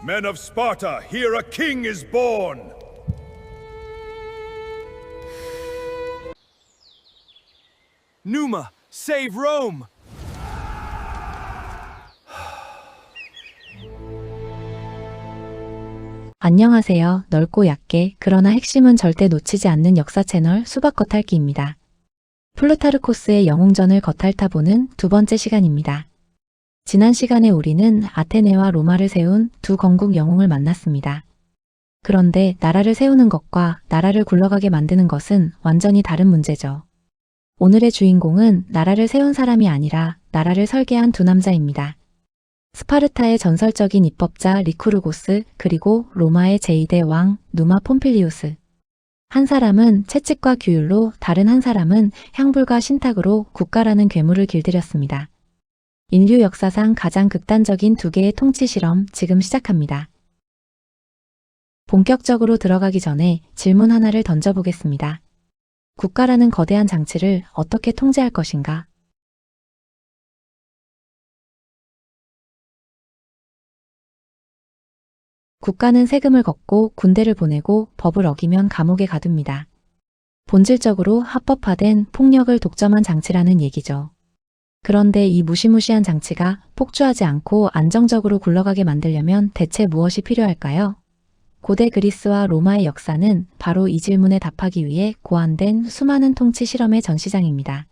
Men of Sparta, here a king is born! Numa, save Rome! 안녕하세요. 넓고 얕게 그러나 핵심은 절대 놓치지 않는 역사 채널 수박 겉핥기입니다. 플루타르코스의 영웅전을 겉핥아보는 두 번째 시간입니다. 지난 시간에 우리는 아테네와 로마를 세운 두 건국 영웅을 만났습니다. 그런데 나라를 세우는 것과 나라를 굴러가게 만드는 것은 완전히 다른 문제죠. 오늘의 주인공은 나라를 세운 사람이 아니라 나라를 설계한 두 남자입니다. 스파르타의 전설적인 입법자 리쿠르고스, 그리고 로마의 제2대 왕 누마 폼필리우스. 한 사람은 채찍과 규율로, 다른 한 사람은 향불과 신탁으로 국가라는 괴물을 길들였습니다. 인류 역사상 가장 극단적인 두 개의 통치 실험, 지금 시작합니다. 본격적으로 들어가기 전에 질문 하나를 던져보겠습니다. 국가라는 거대한 장치를 어떻게 통제할 것인가? 국가는 세금을 걷고 군대를 보내고 법을 어기면 감옥에 가둡니다. 본질적으로 합법화된 폭력을 독점한 장치라는 얘기죠. 그런데 이 무시무시한 장치가 폭주하지 않고 안정적으로 굴러가게 만들려면 대체 무엇이 필요할까요? 고대 그리스와 로마의 역사는 바로 이 질문에 답하기 위해 고안된 수많은 통치 실험의 전시장입니다.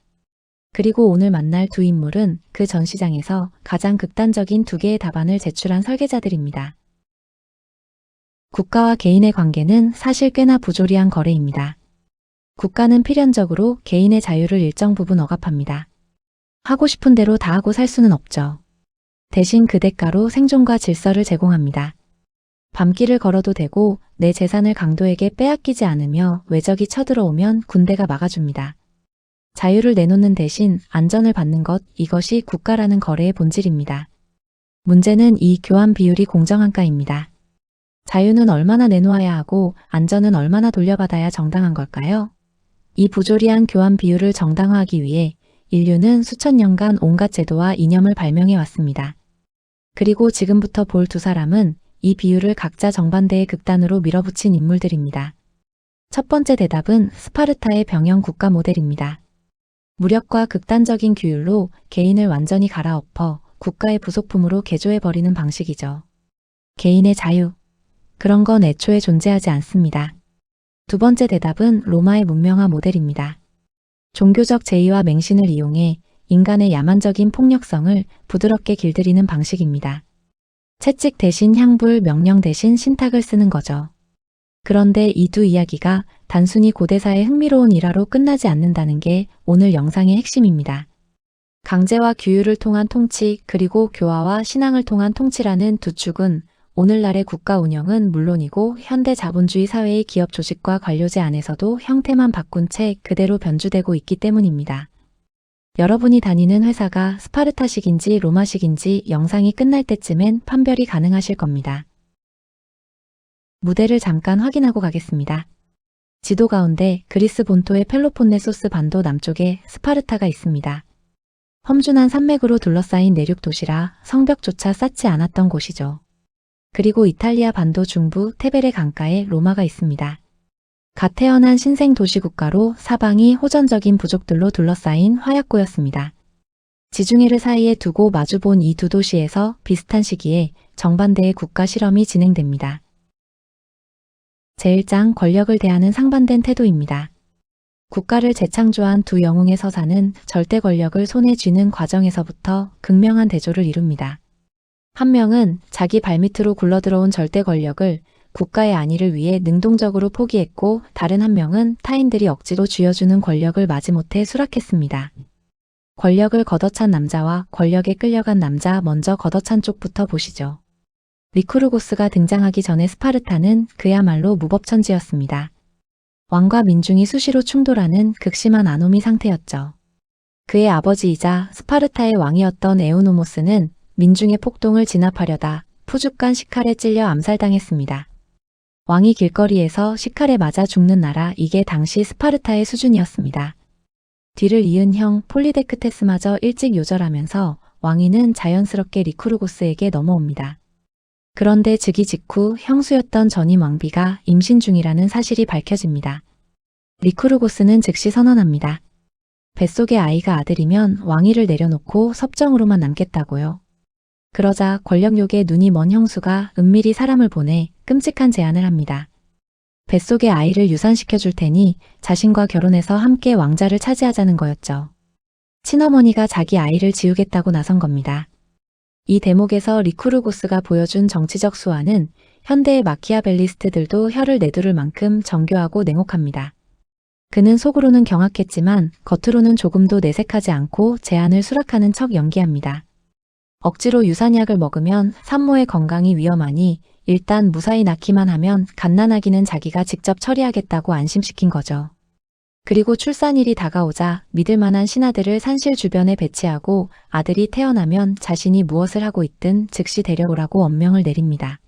그리고 오늘 만날 두 인물은 그 전시장에서 가장 극단적인 두 개의 답안을 제출한 설계자들입니다. 국가와 개인의 관계는 사실 꽤나 부조리한 거래입니다. 국가는 필연적으로 개인의 자유를 일정 부분 억압합니다. 하고 싶은 대로 다 하고 살 수는 없죠. 대신 그 대가로 생존과 질서를 제공합니다. 밤길을 걸어도 되고 내 재산을 강도에게 빼앗기지 않으며 외적이 쳐들어오면 군대가 막아줍니다. 자유를 내놓는 대신 안전을 받는 것, 이것이 국가라는 거래의 본질입니다. 문제는 이 교환 비율이 공정한가입니다. 자유는 얼마나 내놓아야 하고 안전은 얼마나 돌려받아야 정당한 걸까요? 이 부조리한 교환 비율을 정당화하기 위해 인류는 수천 년간 온갖 제도와 이념을 발명해 왔습니다. 그리고 지금부터 볼 두 사람은 이 비율을 각자 정반대의 극단으로 밀어붙인 인물들입니다. 첫 번째 대답은 스파르타의 병영 국가 모델입니다. 무력과 극단적인 규율로 개인을 완전히 갈아엎어 국가의 부속품으로 개조해버리는 방식이죠. 개인의 자유. 그런 건 애초에 존재하지 않습니다. 두 번째 대답은 로마의 문명화 모델입니다. 종교적 제의와 맹신을 이용해 인간의 야만적인 폭력성을 부드럽게 길들이는 방식입니다. 채찍 대신 향불, 명령 대신 신탁을 쓰는 거죠. 그런데 이 두 이야기가 단순히 고대사의 흥미로운 일화로 끝나지 않는다는 게 오늘 영상의 핵심입니다. 강제와 규율을 통한 통치, 그리고 교화와 신앙을 통한 통치라는 두 축은 오늘날의 국가 운영은 물론이고 현대 자본주의 사회의 기업 조직과 관료제 안에서도 형태만 바꾼 채 그대로 변주되고 있기 때문입니다. 여러분이 다니는 회사가 스파르타식인지 로마식인지 영상이 끝날 때쯤엔 판별이 가능하실 겁니다. 무대를 잠깐 확인하고 가겠습니다. 지도 가운데 그리스 본토의 펠로폰네소스 반도 남쪽에 스파르타가 있습니다. 험준한 산맥으로 둘러싸인 내륙 도시라 성벽조차 쌓지 않았던 곳이죠. 그리고 이탈리아 반도 중부 테베레 강가에 로마가 있습니다. 갓 태어난 신생 도시국가로 사방이 호전적인 부족들로 둘러싸인 화약고였습니다. 지중해를 사이에 두고 마주본 이 두 도시에서 비슷한 시기에 정반대의 국가 실험이 진행됩니다. 제1장 권력을 대하는 상반된 태도입니다. 국가를 재창조한 두 영웅의 서사는 절대 권력을 손에 쥐는 과정에서부터 극명한 대조를 이룹니다. 한 명은 자기 발밑으로 굴러들어온 절대 권력을 국가의 안위를 위해 능동적으로 포기했고, 다른 한 명은 타인들이 억지로 쥐어주는 권력을 마지못해 수락했습니다. 권력을 걷어찬 남자와 권력에 끌려간 남자, 먼저 걷어찬 쪽부터 보시죠. 리쿠르고스가 등장하기 전에 스파르타는 그야말로 무법천지였습니다. 왕과 민중이 수시로 충돌하는 극심한 아노미 상태였죠. 그의 아버지이자 스파르타의 왕이었던 에우노모스는 민중의 폭동을 진압하려다 푸죽간 시칼에 찔려 암살당했습니다. 왕이 길거리에서 시칼에 맞아 죽는 나라, 이게 당시 스파르타의 수준이었습니다. 뒤를 이은 형 폴리데크테스마저 일찍 요절하면서 왕위는 자연스럽게 리쿠르고스에게 넘어옵니다. 그런데 즉위 직후 형수였던 전임 왕비가 임신 중이라는 사실이 밝혀집니다. 리쿠르고스는 즉시 선언합니다. 뱃속의 아이가 아들이면 왕위를 내려놓고 섭정으로만 남겠다고요. 그러자 권력욕에 눈이 먼 형수가 은밀히 사람을 보내 끔찍한 제안을 합니다. 뱃속의 아이를 유산시켜 줄 테니 자신과 결혼해서 함께 왕자를 차지하자는 거였죠. 친어머니가 자기 아이를 지우겠다고 나선 겁니다. 이 대목에서 리쿠르고스가 보여준 정치적 수완은 현대의 마키아벨리스트들도 혀를 내두를 만큼 정교하고 냉혹합니다. 그는 속으로는 경악했지만 겉으로는 조금도 내색하지 않고 제안을 수락하는 척 연기합니다. 억지로 유산약을 먹으면 산모의 건강이 위험하니 일단 무사히 낳기만 하면 갓난아기는 자기가 직접 처리하겠다고 안심시킨 거죠. 그리고 출산일이 다가오자 믿을 만한 신하들을 산실 주변에 배치하고 아들이 태어나면 자신이 무엇을 하고 있든 즉시 데려오라고 엄명을 내립니다.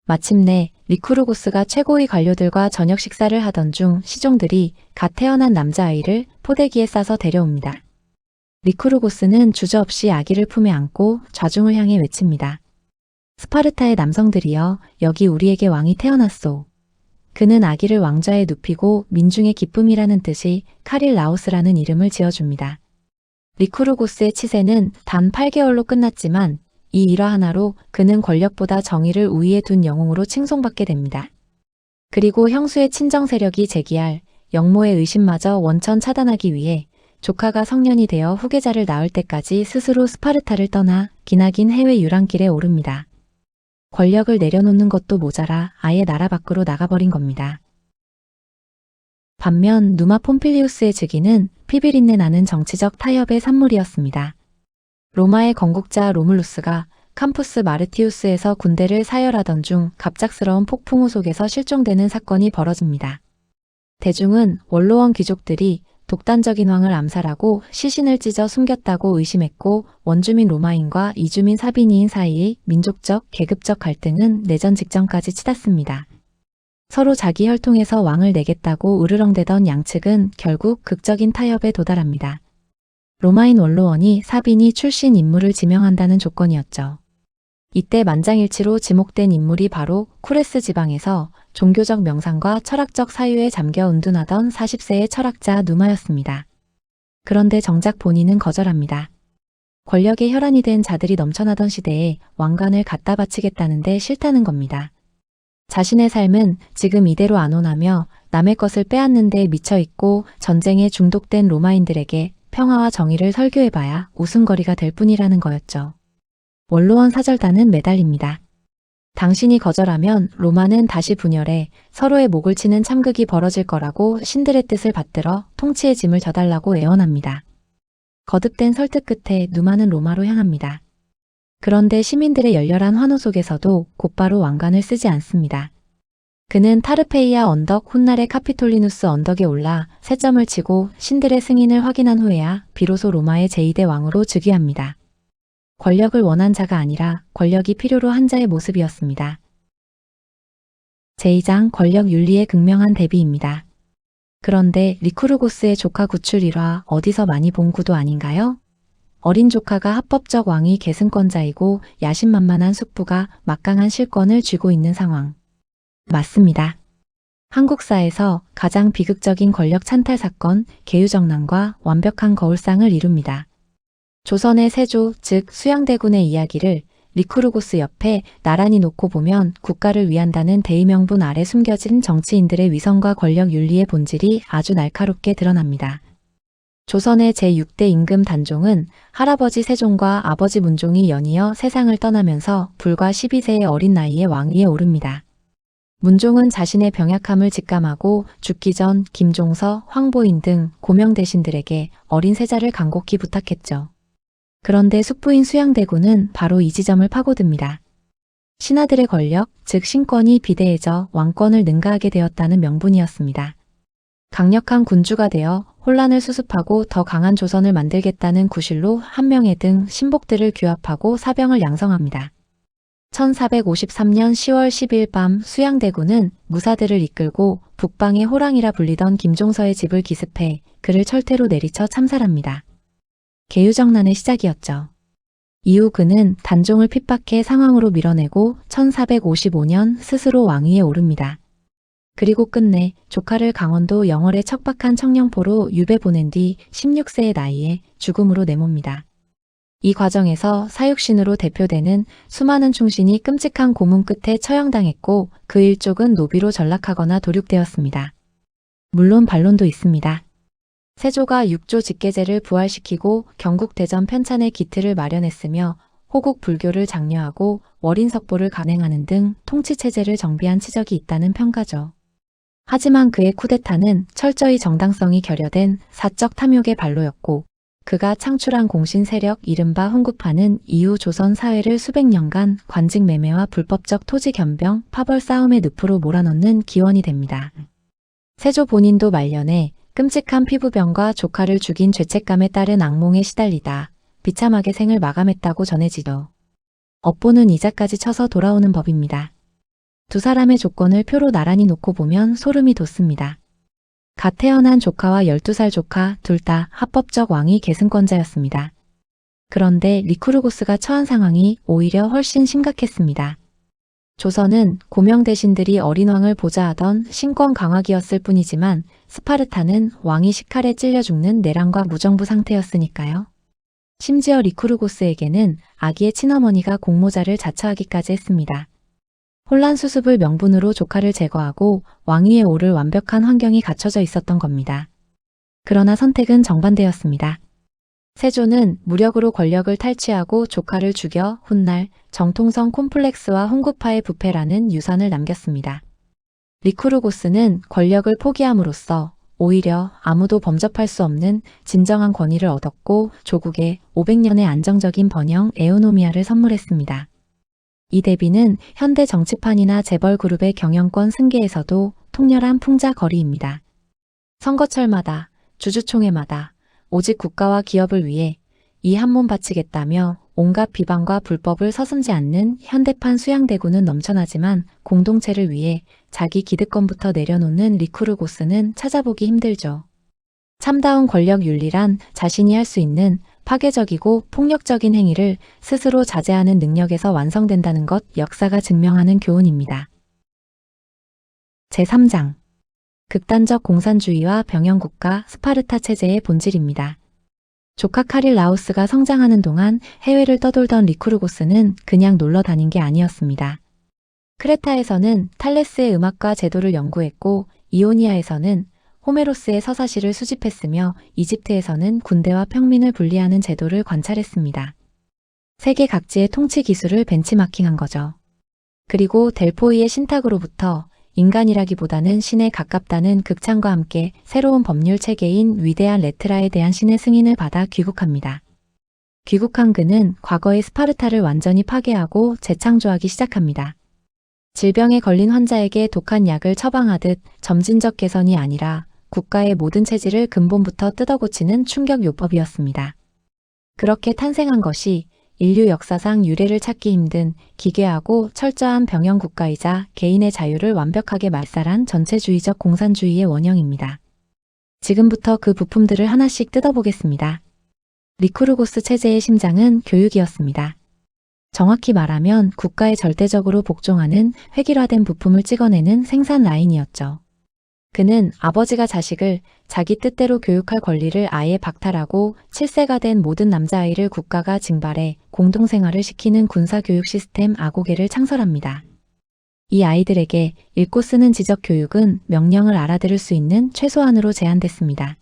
마침내 리쿠르고스가 최고위 관료들과 저녁 식사를 하던 중 시종들이 갓 태어난 남자아이를 포대기에 싸서 데려옵니다. 리쿠르고스는 주저없이 아기를 품에 안고 좌중을 향해 외칩니다. 스파르타의 남성들이여, 여기 우리에게 왕이 태어났소. 그는 아기를 왕좌에 눕히고 민중의 기쁨이라는 뜻이 카릴라오스라는 이름을 지어줍니다. 리쿠르고스의 치세는 단 8개월로 끝났지만 이 일화 하나로 그는 권력보다 정의를 우위에 둔 영웅으로 칭송받게 됩니다. 그리고 형수의 친정 세력이 제기할 영모의 의심마저 원천 차단하기 위해 조카가 성년이 되어 후계자를 낳을 때까지 스스로 스파르타를 떠나 기나긴 해외 유랑길에 오릅니다. 권력을 내려놓는 것도 모자라 아예 나라 밖으로 나가버린 겁니다. 반면 누마 폼필리우스의 즉위는 피비린내 나는 정치적 타협의 산물이었습니다. 로마의 건국자 로물루스가 캠푸스 마르티우스에서 군대를 사열하던 중 갑작스러운 폭풍우 속에서 실종되는 사건이 벌어집니다. 대중은 원로원 귀족들이 독단적인 왕을 암살하고 시신을 찢어 숨겼다고 의심했고 원주민 로마인과 이주민 사비니인 사이의 민족적, 계급적 갈등은 내전 직전까지 치닫습니다. 서로 자기 혈통에서 왕을 내겠다고 으르렁대던 양측은 결국 극적인 타협에 도달합니다. 로마인 원로원이 사비니 출신 인물을 지명한다는 조건이었죠. 이때 만장일치로 지목된 인물이 바로 쿠레스 지방에서 종교적 명상과 철학적 사유에 잠겨 은둔하던 40세의 철학자 누마였습니다. 그런데 정작 본인은 거절합니다. 권력의 혈안이 된 자들이 넘쳐나던 시대에 왕관을 갖다 바치겠다는데 싫다는 겁니다. 자신의 삶은 지금 이대로 안 오나며 남의 것을 빼앗는 데 미쳐있고 전쟁에 중독된 로마인들에게 평화와 정의를 설교해봐야 웃음거리가 될 뿐이라는 거였죠. 원로원 사절단은 매달립니다. 당신이 거절하면 로마는 다시 분열해 서로의 목을 치는 참극이 벌어질 거라고 신들의 뜻을 받들어 통치의 짐을 져달라고 애원합니다. 거듭된 설득 끝에 누마는 로마로 향합니다. 그런데 시민들의 열렬한 환호 속에서도 곧바로 왕관을 쓰지 않습니다. 그는 타르페이아 언덕 훗날의 카피톨리누스 언덕에 올라 새점을 치고 신들의 승인을 확인한 후에야 비로소 로마의 제2대 왕으로 즉위합니다. 권력을 원한 자가 아니라 권력이 필요로 한 자의 모습이었습니다. 제2장 권력 윤리의 극명한 대비입니다. 그런데 리쿠르고스의 조카 구출 일화 어디서 많이 본 구도 아닌가요? 어린 조카가 합법적 왕위 계승권자이고 야심만만한 숙부가 막강한 실권을 쥐고 있는 상황. 맞습니다. 한국사에서 가장 비극적인 권력 찬탈 사건 계유정난과 완벽한 거울상을 이룹니다. 조선의 세조, 즉 수양대군의 이야기를 리쿠르고스 옆에 나란히 놓고 보면 국가를 위한다는 대의명분 아래 숨겨진 정치인들의 위선과 권력 윤리의 본질이 아주 날카롭게 드러납니다. 조선의 제6대 임금 단종은 할아버지 세종과 아버지 문종이 연이어 세상을 떠나면서 불과 12세의 어린 나이에 왕위에 오릅니다. 문종은 자신의 병약함을 직감하고 죽기 전 김종서, 황보인 등 고명 대신들에게 어린 세자를 간곡히 부탁했죠. 그런데 숙부인 수양대군은 바로 이 지점을 파고듭니다. 신하들의 권력, 즉 신권이 비대해져 왕권을 능가하게 되었다는 명분이었습니다. 강력한 군주가 되어 혼란을 수습하고 더 강한 조선을 만들겠다는 구실로 한명회 등 신복들을 규합하고 사병을 양성합니다. 1453년 10월 10일 밤 수양대군은 무사들을 이끌고 북방의 호랑이라 불리던 김종서의 집을 기습해 그를 철퇴로 내리쳐 참살합니다. 계유정난의 시작이었죠. 이후 그는 단종을 핍박해 상황으로 밀어내고 1455년 스스로 왕위에 오릅니다. 그리고 끝내 조카를 강원도 영월에 척박한 청령포로 유배 보낸 뒤 16세의 나이에 죽음으로 내멉니다. 이 과정에서 사육신으로 대표되는 수많은 충신이 끔찍한 고문 끝에 처형당했고 그 일족은 노비로 전락하거나 도륙되었습니다. 물론 반론도 있습니다. 세조가 육조 직계제를 부활시키고 경국대전 편찬의 기틀을 마련했으며 호국 불교를 장려하고 월인석보를 간행하는 등 통치체제를 정비한 치적이 있다는 평가죠. 하지만 그의 쿠데타는 철저히 정당성이 결여된 사적 탐욕의 발로였고 그가 창출한 공신 세력 이른바 훈구파는 이후 조선 사회를 수백 년간 관직 매매와 불법적 토지 겸병, 파벌 싸움의 늪으로 몰아넣는 기원이 됩니다. 세조 본인도 말년에 끔찍한 피부병과 조카를 죽인 죄책감에 따른 악몽에 시달리다 비참하게 생을 마감했다고 전해지죠. 업보는 이자까지 쳐서 돌아오는 법입니다. 두 사람의 조건을 표로 나란히 놓고 보면 소름이 돋습니다. 갓 태어난 조카와 12살 조카 둘 다 합법적 왕위 계승권자였습니다. 그런데 리쿠르고스가 처한 상황이 오히려 훨씬 심각했습니다. 조선은 고명 대신들이 어린 왕을 보좌하던 신권 강화기였을 뿐이지만 스파르타는 왕이 식칼에 찔려 죽는 내란과 무정부 상태였으니까요. 심지어 리쿠르고스에게는 아기의 친어머니가 공모자를 자처하기까지 했습니다. 혼란 수습을 명분으로 조카를 제거하고 왕위에 오를 완벽한 환경이 갖춰져 있었던 겁니다. 그러나 선택은 정반대였습니다. 세조는 무력으로 권력을 탈취하고 조카를 죽여 훗날 정통성 콤플렉스와 훈구파의 부패라는 유산을 남겼습니다. 리쿠르고스는 권력을 포기함으로써 오히려 아무도 범접할 수 없는 진정한 권위를 얻었고 조국에 500년의 안정적인 번영 에오노미아를 선물했습니다. 이 대비는 현대 정치판이나 재벌 그룹의 경영권 승계에서도 통렬한 풍자거리입니다. 선거철마다, 주주총회마다 오직 국가와 기업을 위해 이 한 몸 바치겠다며 온갖 비방과 불법을 서슴지 않는 현대판 수양대구는 넘쳐나지만 공동체를 위해 자기 기득권부터 내려놓는 리쿠르고스는 찾아보기 힘들죠. 참다운 권력 윤리란 자신이 할 수 있는 파괴적이고 폭력적인 행위를 스스로 자제하는 능력에서 완성된다는 것 역사가 증명하는 교훈입니다. 제3장 극단적 공산주의와 병영국가 스파르타 체제의 본질입니다. 조카 카릴 라오스가 성장하는 동안 해외를 떠돌던 리쿠르고스는 그냥 놀러 다닌 게 아니었습니다. 크레타에서는 탈레스의 음악과 제도를 연구했고 이오니아에서는 호메로스의 서사시를 수집했으며 이집트에서는 군대와 평민을 분리하는 제도를 관찰했습니다. 세계 각지의 통치 기술을 벤치마킹한 거죠. 그리고 델포이의 신탁으로부터 인간이라기보다는 신에 가깝다는 극찬과 함께 새로운 법률 체계인 위대한 레트라에 대한 신의 승인을 받아 귀국합니다. 귀국한 그는 과거의 스파르타를 완전히 파괴하고 재창조하기 시작합니다. 질병에 걸린 환자에게 독한 약을 처방하듯 점진적 개선이 아니라 국가의 모든 체질을 근본부터 뜯어고치는 충격요법이었습니다. 그렇게 탄생한 것이 인류 역사상 유례를 찾기 힘든 기괴하고 철저한 병영국가이자 개인의 자유를 완벽하게 말살한 전체주의적 공산주의의 원형입니다. 지금부터 그 부품들을 하나씩 뜯어보겠습니다. 리쿠르고스 체제의 심장은 교육이었습니다. 정확히 말하면 국가에 절대적으로 복종하는 획일화된 부품을 찍어내는 생산 라인이었죠. 그는 아버지가 자식을 자기 뜻대로 교육할 권리를 아예 박탈하고 7세가 된 모든 남자아이를 국가가 징발해 공동생활을 시키는 군사교육 시스템 아고게를 창설합니다. 이 아이들에게 읽고 쓰는 지적 교육은 명령을 알아들을 수 있는 최소한으로 제한됐습니다.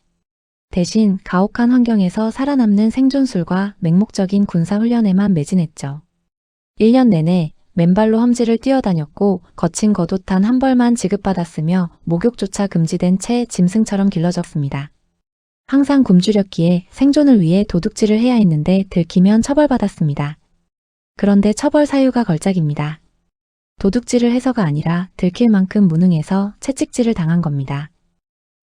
대신 가혹한 환경에서 살아남는 생존술과 맹목적인 군사훈련에만 매진했죠. 1년 내내 맨발로 험지를 뛰어다녔고 거친 겉옷 한 벌만 지급받았으며 목욕조차 금지된 채 짐승처럼 길러졌습니다. 항상 굶주렸기에 생존을 위해 도둑질을 해야 했는데 들키면 처벌받았습니다. 그런데 처벌 사유가 걸작입니다. 도둑질을 해서가 아니라 들킬 만큼 무능해서 채찍질을 당한 겁니다.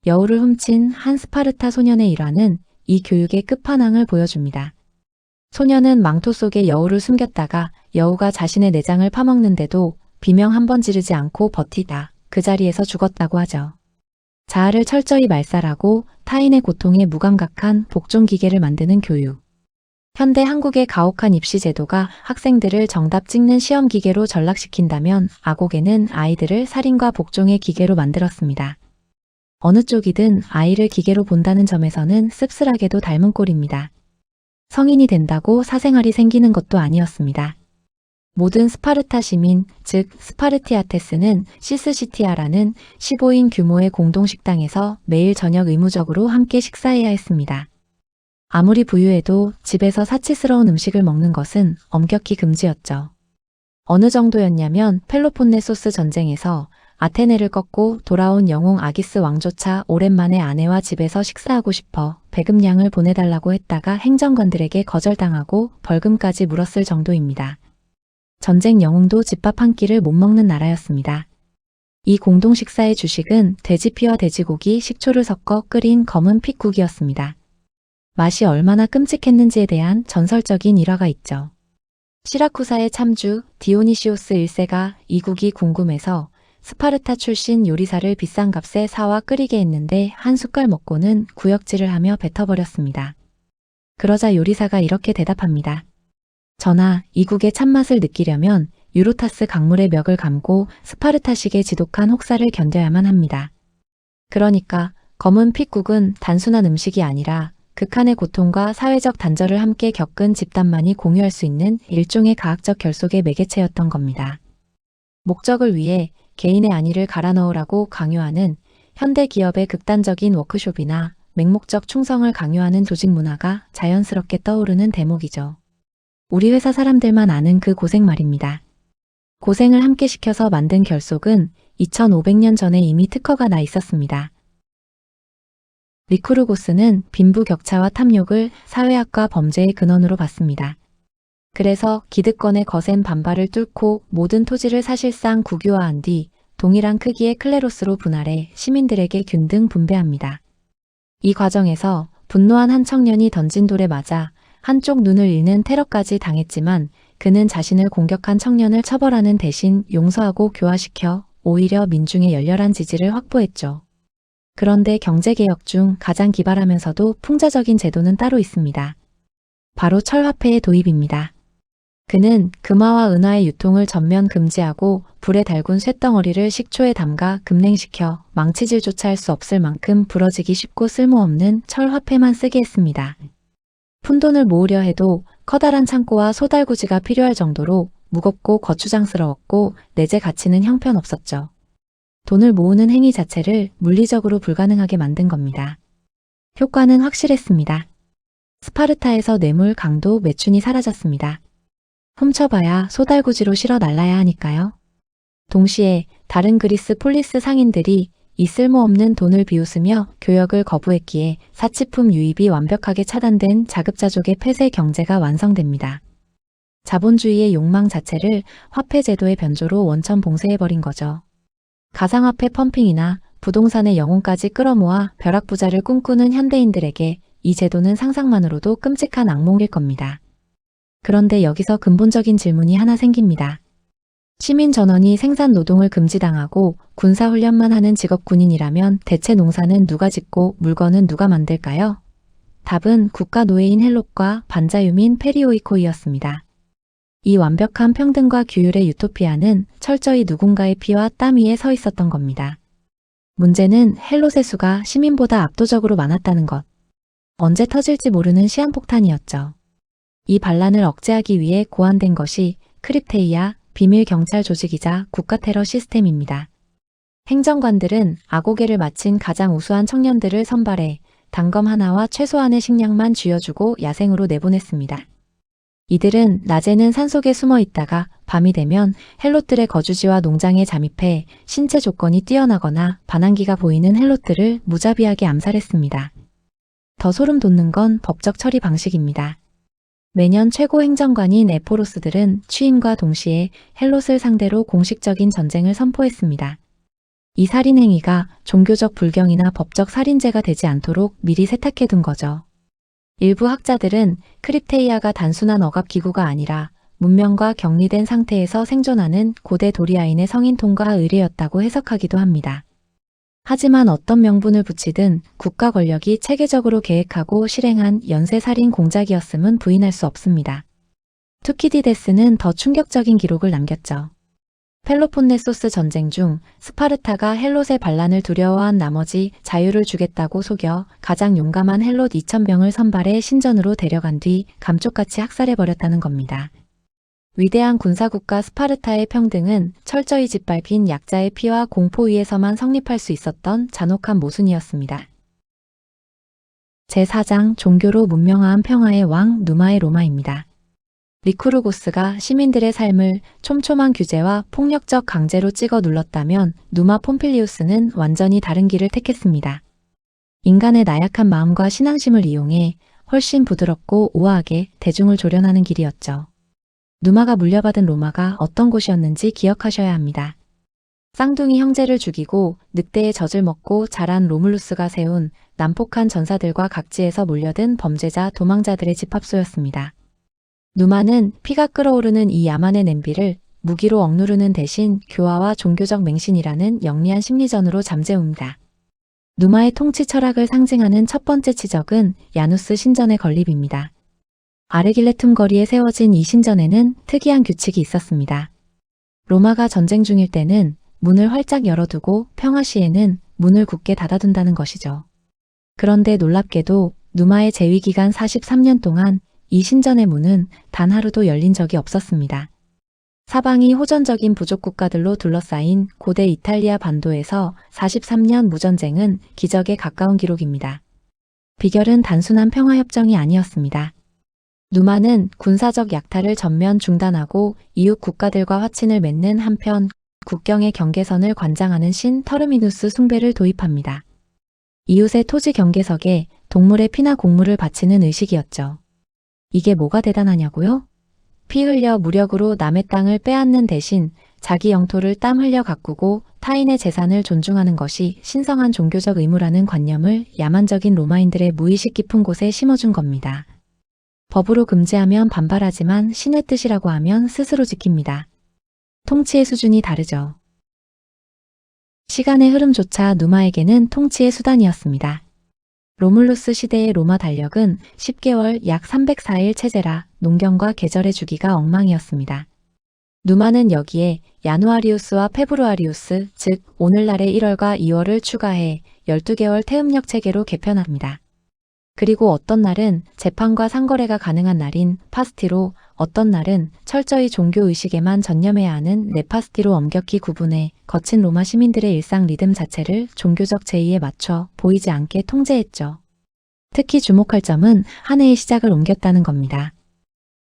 여우를 훔친 한 스파르타 소년의 일화는 이 교육의 끝판왕을 보여줍니다. 소년은 망토 속에 여우를 숨겼다가 여우가 자신의 내장을 파먹는데도 비명 한 번 지르지 않고 버티다 그 자리에서 죽었다고 하죠. 자아를 철저히 말살하고 타인의 고통에 무감각한 복종 기계를 만드는 교육. 현대 한국의 가혹한 입시 제도가 학생들을 정답 찍는 시험 기계로 전락시킨다면 아고게는 아이들을 살인과 복종의 기계로 만들었습니다. 어느 쪽이든 아이를 기계로 본다는 점에서는 씁쓸하게도 닮은 꼴입니다. 성인이 된다고 사생활이 생기는 것도 아니었습니다. 모든 스파르타 시민, 즉 스파르티아테스는 시스시티아라는 15인 규모의 공동식당에서 매일 저녁 의무적으로 함께 식사해야 했습니다. 아무리 부유해도 집에서 사치스러운 음식을 먹는 것은 엄격히 금지였죠. 어느 정도였냐면 펠로폰네소스 전쟁에서 아테네를 꺾고 돌아온 영웅 아기스 왕조차 오랜만에 아내와 집에서 식사하고 싶어 배급량을 보내달라고 했다가 행정관들에게 거절당하고 벌금까지 물었을 정도입니다. 전쟁 영웅도 집밥 한 끼를 못 먹는 나라였습니다. 이 공동 식사의 주식은 돼지피와 돼지고기, 식초를 섞어 끓인 검은 핏국이었습니다. 맛이 얼마나 끔찍했는지에 대한 전설적인 일화가 있죠. 시라쿠사의 참주 디오니시오스 1세가 이 국이 궁금해서 스파르타 출신 요리사를 비싼 값에 사와 끓이게 했는데 한 숟갈 먹고는 구역질을 하며 뱉어버렸습니다. 그러자 요리사가 이렇게 대답합니다. 전하, 이 국의 참맛을 느끼려면 유로타스 강물의 멱을 감고 스파르타식의 지독한 혹사를 견뎌야만 합니다. 그러니까 검은 핏국은 단순한 음식이 아니라 극한의 고통과 사회적 단절을 함께 겪은 집단만이 공유할 수 있는 일종의 가학적 결속의 매개체였던 겁니다. 목적을 위해 개인의 안위를 갈아 넣으라고 강요하는 현대 기업의 극단적인 워크숍이나 맹목적 충성을 강요하는 조직 문화가 자연스럽게 떠오르는 대목이죠. 우리 회사 사람들만 아는 그 고생 말입니다. 고생을 함께 시켜서 만든 결속은 2500년 전에 이미 특허가 나 있었습니다. 리쿠르고스는 빈부격차와 탐욕을 사회학과 범죄의 근원으로 봤습니다. 그래서 기득권의 거센 반발을 뚫고 모든 토지를 사실상 국유화한 뒤 동일한 크기의 클레로스로 분할해 시민들에게 균등 분배합니다. 이 과정에서 분노한 한 청년이 던진 돌에 맞아 한쪽 눈을 잃는 테러까지 당했지만 그는 자신을 공격한 청년을 처벌하는 대신 용서하고 교화시켜 오히려 민중의 열렬한 지지를 확보했죠. 그런데 경제개혁 중 가장 기발하면서도 풍자적인 제도는 따로 있습니다. 바로 철화폐의 도입입니다. 그는 금화와 은화의 유통을 전면 금지하고 불에 달군 쇳덩어리를 식초에 담가 급냉시켜 망치질조차 할 수 없을 만큼 부러지기 쉽고 쓸모없는 철화폐만 쓰게 했습니다. 푼돈을 모으려 해도 커다란 창고와 소달구지가 필요할 정도로 무겁고 거추장스러웠고 내재 가치는 형편없었죠. 돈을 모으는 행위 자체를 물리적으로 불가능하게 만든 겁니다. 효과는 확실했습니다. 스파르타에서 뇌물, 강도, 매춘이 사라졌습니다. 훔쳐봐야 소달구지로 실어 날라야 하니까요. 동시에 다른 그리스 폴리스 상인들이 이 쓸모없는 돈을 비웃으며 교역을 거부했기에 사치품 유입이 완벽하게 차단된 자급자족의 폐쇄 경제가 완성됩니다. 자본주의의 욕망 자체를 화폐 제도의 변조로 원천 봉쇄해버린 거죠. 가상화폐 펌핑이나 부동산의 영혼까지 끌어모아 벼락부자를 꿈꾸는 현대인들에게 이 제도는 상상만으로도 끔찍한 악몽일 겁니다. 그런데 여기서 근본적인 질문이 하나 생깁니다. 시민 전원이 생산 노동을 금지당하고 군사훈련만 하는 직업 군인이라면 대체 농사는 누가 짓고 물건은 누가 만들까요? 답은 국가 노예인 헬롯과 반자유민 페리오이코이였습니다. 이 완벽한 평등과 규율의 유토피아는 철저히 누군가의 피와 땀 위에 서 있었던 겁니다. 문제는 헬롯의 수가 시민보다 압도적으로 많았다는 것. 언제 터질지 모르는 시한폭탄이었죠. 이 반란을 억제하기 위해 고안된 것이 크립테이아, 비밀 경찰 조직이자 국가 테러 시스템입니다. 행정관들은 아고게를 마친 가장 우수한 청년들을 선발해 단검 하나와 최소한의 식량만 쥐어주고 야생으로 내보냈습니다. 이들은 낮에는 산속에 숨어 있다가 밤이 되면 헬롯들의 거주지와 농장에 잠입해 신체 조건이 뛰어나거나 반항기가 보이는 헬롯들을 무자비하게 암살했습니다. 더 소름 돋는 건 법적 처리 방식입니다. 매년 최고 행정관인 에포로스들은 취임과 동시에 헬롯을 상대로 공식적인 전쟁을 선포했습니다. 이 살인 행위가 종교적 불경이나 법적 살인죄가 되지 않도록 미리 세탁해둔 거죠. 일부 학자들은 크립테이아가 단순한 억압기구가 아니라 문명과 격리된 상태에서 생존하는 고대 도리아인의 성인 통과 의뢰였다고 해석하기도 합니다. 하지만 어떤 명분을 붙이든 국가 권력이 체계적으로 계획하고 실행한 연쇄살인 공작이었음은 부인할 수 없습니다. 투키디데스는 더 충격적인 기록을 남겼죠. 펠로폰네소스 전쟁 중 스파르타가 헬롯의 반란을 두려워한 나머지 자유를 주겠다고 속여 가장 용감한 헬롯 2,000명을 선발해 신전으로 데려간 뒤 감쪽같이 학살해버렸다는 겁니다. 위대한 군사국가 스파르타의 평등은 철저히 짓밟힌 약자의 피와 공포 위에서만 성립할 수 있었던 잔혹한 모순이었습니다. 제4장 종교로 문명화한 평화의 왕 누마의 로마입니다. 리쿠르고스가 시민들의 삶을 촘촘한 규제와 폭력적 강제로 찍어 눌렀다면 누마 폼필리우스는 완전히 다른 길을 택했습니다. 인간의 나약한 마음과 신앙심을 이용해 훨씬 부드럽고 우아하게 대중을 조련하는 길이었죠. 누마가 물려받은 로마가 어떤 곳이었는지 기억하셔야 합니다. 쌍둥이 형제를 죽이고 늑대의 젖을 먹고 자란 로물루스가 세운 난폭한 전사들과 각지에서 몰려든 범죄자 도망자들의 집합소였습니다. 누마는 피가 끓어오르는 이 야만의 냄비를 무기로 억누르는 대신 교화와 종교적 맹신이라는 영리한 심리전으로 잠재웁니다. 누마의 통치 철학을 상징하는 첫 번째 치적은 야누스 신전의 건립입니다. 아르길레툼 거리에 세워진 이 신전에는 특이한 규칙이 있었습니다. 로마가 전쟁 중일 때는 문을 활짝 열어두고 평화 시에는 문을 굳게 닫아둔다는 것이죠. 그런데 놀랍게도 누마의 재위 기간 43년 동안 이 신전의 문은 단 하루도 열린 적이 없었습니다. 사방이 호전적인 부족 국가들로 둘러싸인 고대 이탈리아 반도에서 43년 무전쟁은 기적에 가까운 기록입니다. 비결은 단순한 평화협정이 아니었습니다. 누마는 군사적 약탈을 전면 중단하고 이웃 국가들과 화친을 맺는 한편 국경의 경계선을 관장하는 신 터르미누스 숭배를 도입합니다. 이웃의 토지 경계석에 동물의 피나 곡물을 바치는 의식이었죠. 이게 뭐가 대단하냐고요? 피 흘려 무력으로 남의 땅을 빼앗는 대신 자기 영토를 땀 흘려 가꾸고 타인의 재산을 존중하는 것이 신성한 종교적 의무라는 관념을 야만적인 로마인들의 무의식 깊은 곳에 심어준 겁니다. 법으로 금지하면 반발하지만 신의 뜻이라고 하면 스스로 지킵니다. 통치의 수준이 다르죠. 시간의 흐름조차 누마에게는 통치의 수단이었습니다. 로물루스 시대의 로마 달력은 10개월 약 304일 체제라 농경과 계절의 주기가 엉망이었습니다. 누마는 여기에 야누아리우스와 페브루아리우스, 즉 오늘날의 1월과 2월을 추가해 12개월 태음력 체계로 개편합니다. 그리고 어떤 날은 재판과 상거래가 가능한 날인 파스티로, 어떤 날은 철저히 종교의식에만 전념해야 하는 네파스티로 엄격히 구분해 거친 로마 시민들의 일상 리듬 자체를 종교적 제의에 맞춰 보이지 않게 통제했죠. 특히 주목할 점은 한 해의 시작을 옮겼다는 겁니다.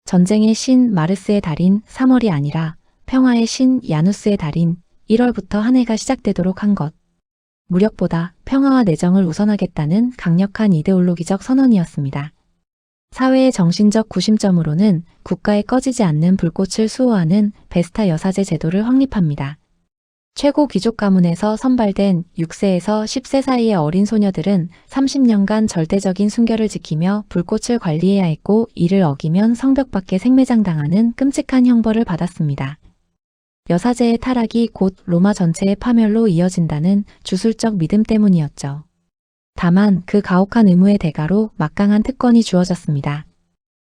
전쟁의 신 마르스의 달인 3월이 아니라 평화의 신 야누스의 달인 1월부터 한 해가 시작되도록 한 것. 무력보다 평화와 내정을 우선하겠다는 강력한 이데올로기적 선언이었습니다. 사회의 정신적 구심점으로는 국가에 꺼지지 않는 불꽃을 수호하는 베스타 여사제 제도를 확립합니다. 최고 귀족 가문에서 선발된 6세에서 10세 사이의 어린 소녀들은 30년간 절대적인 순결을 지키며 불꽃을 관리해야 했고 이를 어기면 성벽 밖에 생매장당하는 끔찍한 형벌을 받았습니다. 여사제의 타락이 곧 로마 전체의 파멸로 이어진다는 주술적 믿음 때문이었죠. 다만 그 가혹한 의무의 대가로 막강한 특권이 주어졌습니다.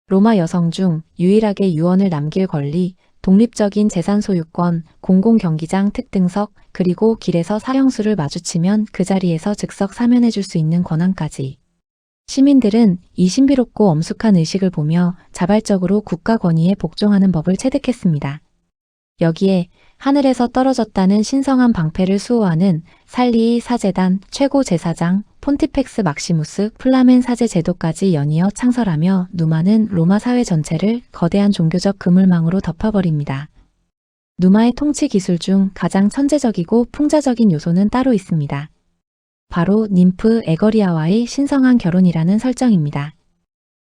로마 여성 중 유일하게 유언을 남길 권리, 독립적인 재산 소유권, 공공경기장 특등석, 그리고 길에서 사형수를 마주치면 그 자리에서 즉석 사면해 줄 수 있는 권한까지. 시민들은 이 신비롭고 엄숙한 의식을 보며 자발적으로 국가 권위에 복종하는 법을 체득했습니다. 여기에 하늘에서 떨어졌다는 신성한 방패를 수호하는 살리이 사제단, 최고 제사장, 폰티펙스 막시무스, 플라멘 사제 제도까지 연이어 창설하며 누마는 로마 사회 전체를 거대한 종교적 그물망으로 덮어버립니다. 누마의 통치 기술 중 가장 천재적이고 풍자적인 요소는 따로 있습니다. 바로 님프 에거리아와의 신성한 결혼이라는 설정입니다.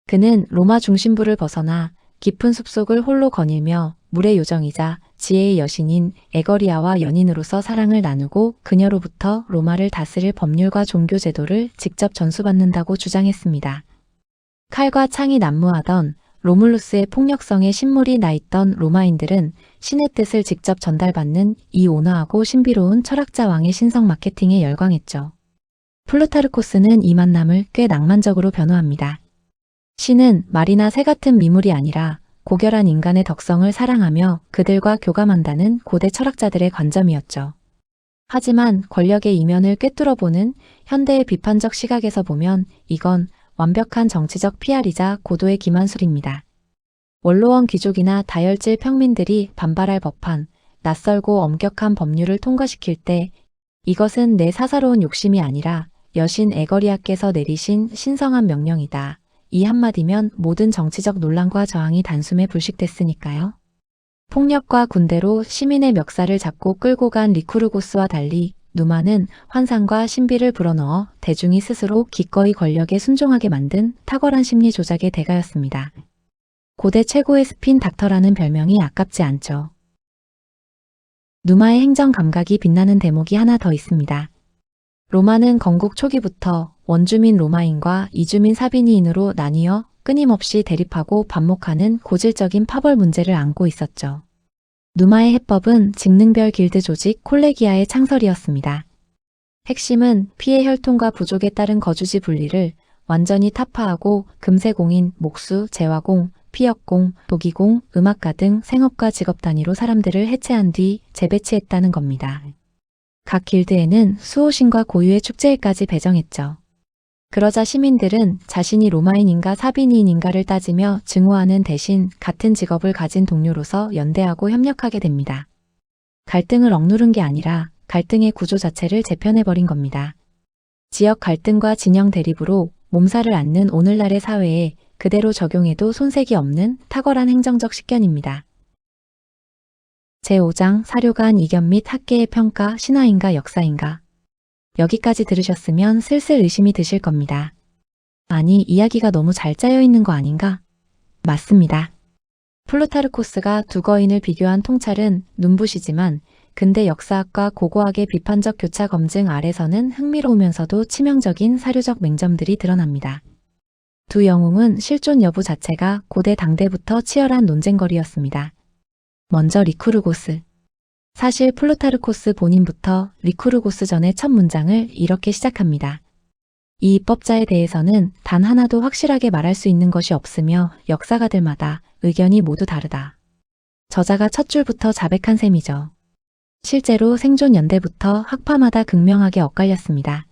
그는 로마 중심부를 벗어나 깊은 숲속을 홀로 거닐며 물의 요정이자 지혜의 여신인 에거리아와 연인으로서 사랑을 나누고 그녀로부터 로마를 다스릴 법률과 종교 제도를 직접 전수받는다고 주장했습니다. 칼과 창이 난무하던 로물루스의 폭력성에 신물이 나 있던 로마인들은 신의 뜻을 직접 전달받는 이 온화하고 신비로운 철학자 왕의 신성 마케팅에 열광했죠. 플루타르코스는 이 만남을 꽤 낭만적으로 변호합니다. 신은 말이나 새 같은 미물이 아니라 고결한 인간의 덕성을 사랑하며 그들과 교감한다는 고대 철학자들의 관점이었죠. 하지만 권력의 이면을 꿰뚫어보는 현대의 비판적 시각에서 보면 이건 완벽한 정치적 PR이자 고도의 기만술입니다. 원로원 귀족이나 다혈질 평민들이 반발할 법한 낯설고 엄격한 법률을 통과시킬 때 이것은 내 사사로운 욕심이 아니라 여신 에거리아께서 내리신 신성한 명령이다. 이 한마디면 모든 정치적 논란과 저항이 단숨에 불식됐으니까요. 폭력과 군대로 시민의 멱살을 잡고 끌고 간 리쿠르고스와 달리 누마는 환상과 신비를 불어넣어 대중이 스스로 기꺼이 권력에 순종하게 만든 탁월한 심리 조작의 대가였습니다. 고대 최고의 스핀 닥터라는 별명이 아깝지 않죠. 누마의 행정 감각이 빛나는 대목이 하나 더 있습니다. 로마는 건국 초기부터 원주민 로마인과 이주민 사비니인으로 나뉘어 끊임없이 대립하고 반목하는 고질적인 파벌 문제를 안고 있었죠. 누마의 해법은 직능별 길드 조직 콜레기아의 창설이었습니다. 핵심은 피해 혈통과 부족에 따른 거주지 분리를 완전히 타파하고 금세공인, 목수, 재화공, 피역공, 도기공, 음악가 등 생업과 직업 단위로 사람들을 해체한 뒤 재배치했다는 겁니다. 각 길드에는 수호신과 고유의 축제일까지 배정했죠. 그러자 시민들은 자신이 로마인인가 사비니인인가를 따지며 증오하는 대신 같은 직업을 가진 동료로서 연대하고 협력하게 됩니다. 갈등을 억누른 게 아니라 갈등의 구조 자체를 재편해버린 겁니다. 지역 갈등과 진영 대립으로 몸살을 앓는 오늘날의 사회에 그대로 적용해도 손색이 없는 탁월한 행정적 식견입니다. 제5장 사료관 이견 및 학계의 평가 신화인가 역사인가. 여기까지 들으셨으면 슬슬 의심이 드실 겁니다. 아니, 이야기가 너무 잘 짜여 있는 거 아닌가? 맞습니다. 플루타르코스가 두 거인을 비교한 통찰은 눈부시지만 근대 역사학과 고고학의 비판적 교차 검증 아래서는 흥미로우면서도 치명적인 사료적 맹점들이 드러납니다. 두 영웅은 실존 여부 자체가 고대 당대부터 치열한 논쟁거리였습니다. 먼저 리쿠르고스. 사실 플루타르코스 본인부터 리쿠르고스 전의 첫 문장을 이렇게 시작합니다. 이 입법자에 대해서는 단 하나도 확실하게 말할 수 있는 것이 없으며 역사가들마다 의견이 모두 다르다. 저자가 첫 줄부터 자백한 셈이죠. 실제로 생존 연대부터 학파마다 극명하게 엇갈렸습니다.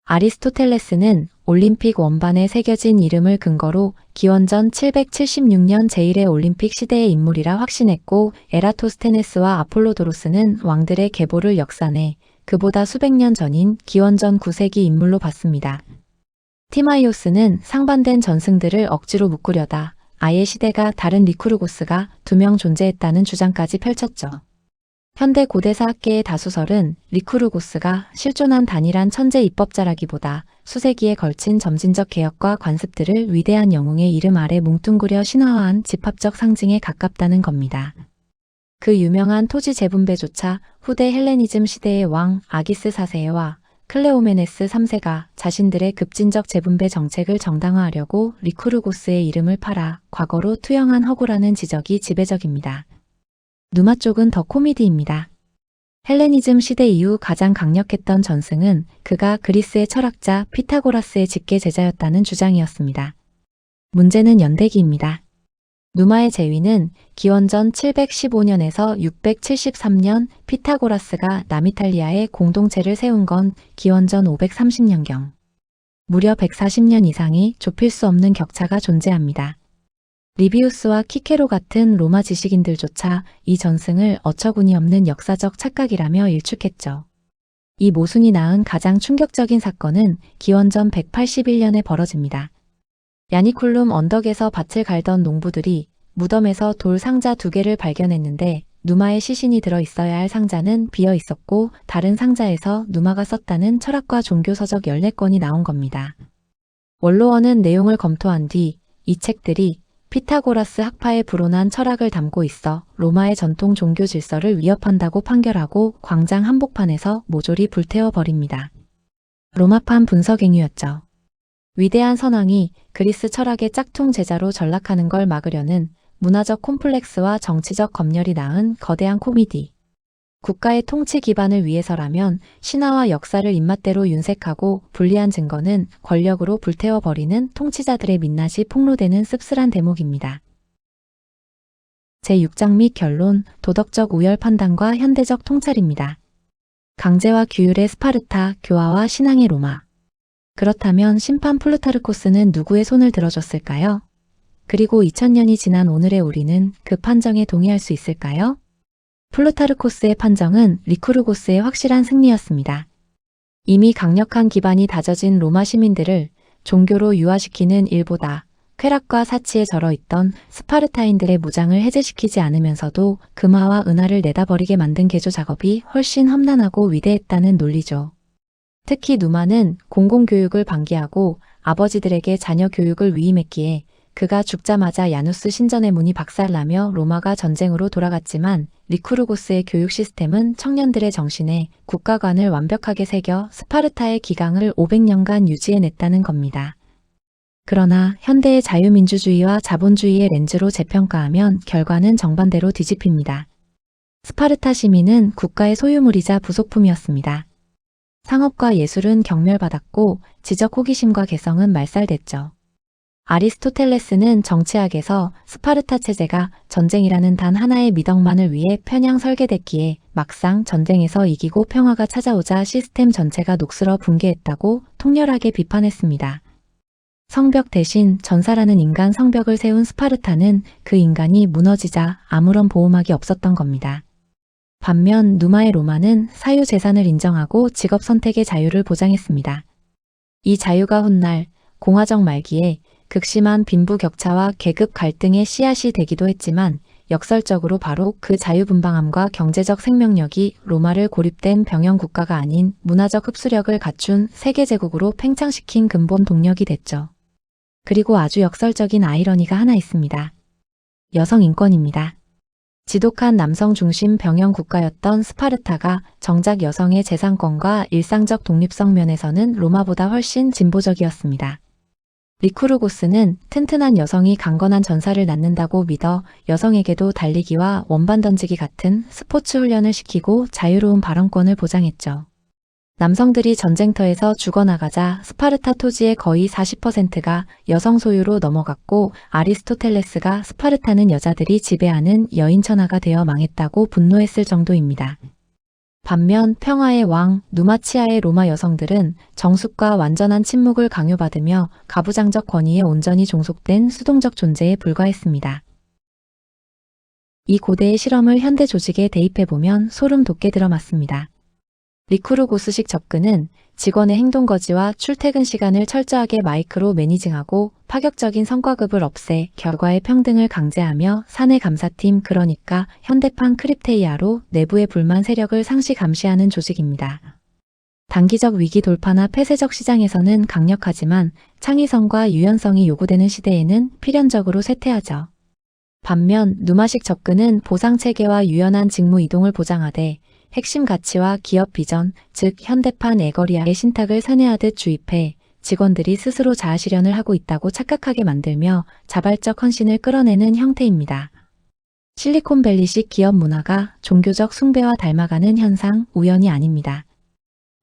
아리스토텔레스는 올림픽 원반에 새겨진 이름을 근거로 기원전 776년 제1회 올림픽 시대의 인물이라 확신했고 에라토스테네스와 아폴로도로스는 왕들의 계보를 역산해 그보다 수백 년 전인 기원전 9세기 인물로 봤습니다. 티마이오스는 상반된 전승들을 억지로 묶으려다 아예 시대가 다른 리쿠르고스가 2명 존재했다는 주장까지 펼쳤죠. 현대 고대사학계의 다수설은 리쿠르고스가 실존한 단일한 천재 입법자라기보다 수세기에 걸친 점진적 개혁과 관습들을 위대한 영웅의 이름 아래 뭉뚱그려 신화화한 집합적 상징에 가깝다는 겁니다. 그 유명한 토지 재분배조차 후대 헬레니즘 시대의 왕 아기스 4세와 클레오메네스 3세가 자신들의 급진적 재분배 정책을 정당화하려고 리쿠르고스의 이름을 팔아 과거로 투영한 허구라는 지적이 지배적입니다. 누마 쪽은 더 코미디입니다. 헬레니즘 시대 이후 가장 강력했던 전승은 그가 그리스의 철학자 피타고라스의 직계 제자였다는 주장이었습니다. 문제는 연대기입니다. 누마의 제위는 기원전 715년에서 673년 피타고라스가 남이탈리아에 공동체를 세운 건 기원전 530년경. 무려 140년 이상의 좁힐 수 없는 격차가 존재합니다. 리비우스와 키케로 같은 로마 지식인들조차 이 전승을 어처구니 없는 역사적 착각이라며 일축했죠. 이 모순이 낳은 가장 충격적인 사건은 기원전 181년에 벌어집니다. 야니쿨룸 언덕에서 밭을 갈던 농부들이 무덤에서 돌 상자 2개를 발견했는데 누마의 시신이 들어 있어야 할 상자는 비어 있었고 다른 상자에서 누마가 썼다는 철학과 종교서적 14권이 나온 겁니다. 원로원은 내용을 검토한 뒤 이 책들이 피타고라스 학파의 불온한 철학을 담고 있어 로마의 전통 종교 질서를 위협한다고 판결하고 광장 한복판에서 모조리 불태워 버립니다. 로마판 분석행위였죠. 위대한 선왕이 그리스 철학의 짝퉁 제자로 전락하는 걸 막으려는 문화적 콤플렉스와 정치적 검열이 낳은 거대한 코미디. 국가의 통치 기반을 위해서라면 신화와 역사를 입맛대로 윤색하고 불리한 증거는 권력으로 불태워버리는 통치자들의 민낯이 폭로되는 씁쓸한 대목입니다. 제6장 및 결론, 도덕적 우열 판단과 현대적 통찰입니다. 강제와 규율의 스파르타, 교화와 신앙의 로마. 그렇다면 심판 플루타르코스는 누구의 손을 들어줬을까요? 그리고 2000년이 지난 오늘의 우리는 그 판정에 동의할 수 있을까요? 플루타르코스의 판정은 리쿠르고스의 확실한 승리였습니다. 이미 강력한 기반이 다져진 로마 시민들을 종교로 유화시키는 일보다 쾌락과 사치에 절어있던 스파르타인들의 무장을 해제시키지 않으면서도 금화와 은화를 내다버리게 만든 개조 작업이 훨씬 험난하고 위대했다는 논리죠. 특히 누마는 공공교육을 방기하고 아버지들에게 자녀 교육을 위임했기에 그가 죽자마자 야누스 신전의 문이 박살나며 로마가 전쟁으로 돌아갔지만 리쿠르고스의 교육 시스템은 청년들의 정신에 국가관을 완벽하게 새겨 스파르타의 기강을 500년간 유지해냈다는 겁니다. 그러나 현대의 자유민주주의와 자본주의의 렌즈로 재평가하면 결과는 정반대로 뒤집힙니다. 스파르타 시민은 국가의 소유물이자 부속품이었습니다. 상업과 예술은 경멸받았고 지적 호기심과 개성은 말살됐죠. 아리스토텔레스는 정치학에서 스파르타 체제가 전쟁이라는 단 하나의 미덕만을 위해 편향 설계됐기에 막상 전쟁에서 이기고 평화가 찾아오자 시스템 전체가 녹슬어 붕괴했다고 통렬하게 비판했습니다. 성벽 대신 전사라는 인간 성벽을 세운 스파르타는 그 인간이 무너지자 아무런 보호막이 없었던 겁니다. 반면 누마의 로마는 사유재산을 인정하고 직업 선택의 자유를 보장했습니다. 이 자유가 훗날 공화정 말기에 극심한 빈부격차와 계급 갈등의 씨앗이 되기도 했지만 역설적으로 바로 그 자유분방함과 경제적 생명력이 로마를 고립된 병영 국가가 아닌 문화적 흡수력을 갖춘 세계제국으로 팽창시킨 근본 동력이 됐죠. 그리고 아주 역설적인 아이러니가 하나 있습니다. 여성 인권입니다. 지독한 남성 중심 병영 국가였던 스파르타가 정작 여성의 재산권과 일상적 독립성 면에서는 로마보다 훨씬 진보적이었습니다. 리쿠르고스는 튼튼한 여성이 강건한 전사를 낳는다고 믿어 여성에게도 달리기와 원반 던지기 같은 스포츠 훈련을 시키고 자유로운 발언권을 보장했죠. 남성들이 전쟁터에서 죽어나가자 스파르타 토지의 거의 40%가 여성 소유로 넘어갔고 아리스토텔레스가 스파르타는 여자들이 지배하는 여인천하가 되어 망했다고 분노했을 정도입니다. 반면 평화의 왕 누마치아의 로마 여성들은 정숙과 완전한 침묵을 강요받으며 가부장적 권위에 온전히 종속된 수동적 존재에 불과했습니다. 이 고대의 실험을 현대 조직에 대입해보면 소름 돋게 들어맞습니다. 리쿠르고스식 접근은 직원의 행동거지와 출퇴근 시간을 철저하게 마이크로 매니징하고 파격적인 성과급을 없애 결과의 평등을 강제하며 사내 감사팀 그러니까 현대판 크립테이아로 내부의 불만 세력을 상시 감시하는 조직입니다. 단기적 위기 돌파나 폐쇄적 시장에서는 강력하지만 창의성과 유연성이 요구되는 시대에는 필연적으로 쇠퇴하죠. 반면 누마식 접근은 보상체계와 유연한 직무 이동을 보장하되 핵심 가치와 기업 비전, 즉 현대판 에거리아의 신탁을 선회하듯 주입해 직원들이 스스로 자아실현을 하고 있다고 착각하게 만들며 자발적 헌신을 끌어내는 형태입니다. 실리콘밸리식 기업 문화가 종교적 숭배와 닮아가는 현상 우연이 아닙니다.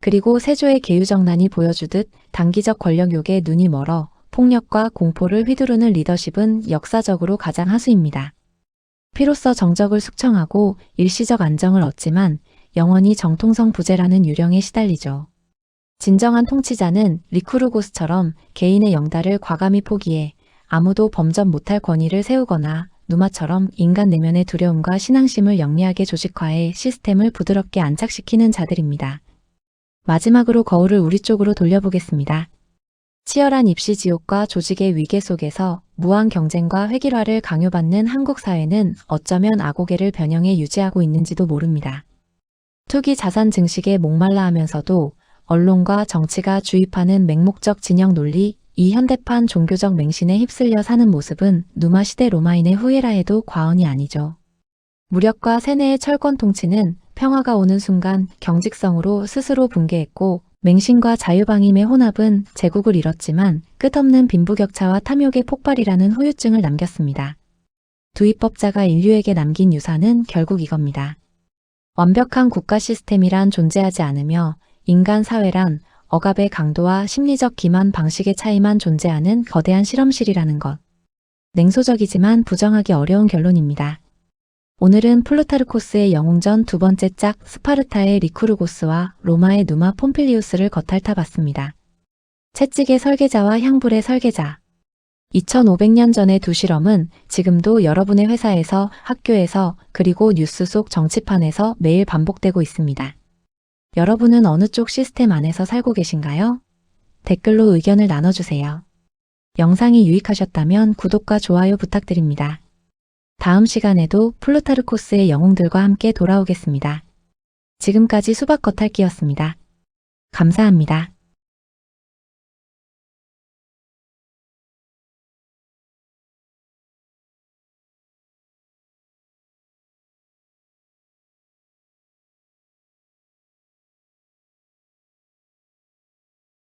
그리고 세조의 계유정난이 보여주듯 단기적 권력욕에 눈이 멀어 폭력과 공포를 휘두르는 리더십은 역사적으로 가장 하수입니다. 피로써 정적을 숙청하고 일시적 안정을 얻지만 영원히 정통성 부재라는 유령에 시달리죠. 진정한 통치자는 리쿠르고스처럼 개인의 영달을 과감히 포기해 아무도 범접 못할 권위를 세우거나 누마처럼 인간 내면의 두려움과 신앙심을 영리하게 조직화해 시스템을 부드럽게 안착시키는 자들입니다. 마지막으로 거울을 우리 쪽으로 돌려보겠습니다. 치열한 입시 지옥과 조직의 위계 속에서 무한 경쟁과 획일화를 강요받는 한국 사회는 어쩌면 아고개를 변형해 유지하고 있는지도 모릅니다. 투기 자산 증식에 목말라 하면서도 언론과 정치가 주입하는 맹목적 진영 논리, 이 현대판 종교적 맹신에 휩쓸려 사는 모습은 누마 시대 로마인의 후예라 해도 과언이 아니죠. 무력과 세뇌의 철권 통치는 평화가 오는 순간 경직성으로 스스로 붕괴했고 맹신과 자유방임의 혼합은 제국을 이뤘지만 끝없는 빈부격차와 탐욕의 폭발이라는 후유증을 남겼습니다. 두 입법자가 인류에게 남긴 유산은 결국 이겁니다. 완벽한 국가 시스템이란 존재하지 않으며 인간 사회란 억압의 강도와 심리적 기만 방식의 차이만 존재하는 거대한 실험실이라는 것. 냉소적이지만 부정하기 어려운 결론입니다. 오늘은 플루타르코스의 영웅전 두 번째 짝 스파르타의 리쿠르고스와 로마의 누마 폼필리우스를 겉핥아봤습니다. 채찍의 설계자와 향불의 설계자. 2500년 전의 두 실험은 지금도 여러분의 회사에서, 학교에서, 그리고 뉴스 속 정치판에서 매일 반복되고 있습니다. 여러분은 어느 쪽 시스템 안에서 살고 계신가요? 댓글로 의견을 나눠주세요. 영상이 유익하셨다면 구독과 좋아요 부탁드립니다. 다음 시간에도 플루타르코스의 영웅들과 함께 돌아오겠습니다. 지금까지 수박 겉핥기였습니다. 감사합니다.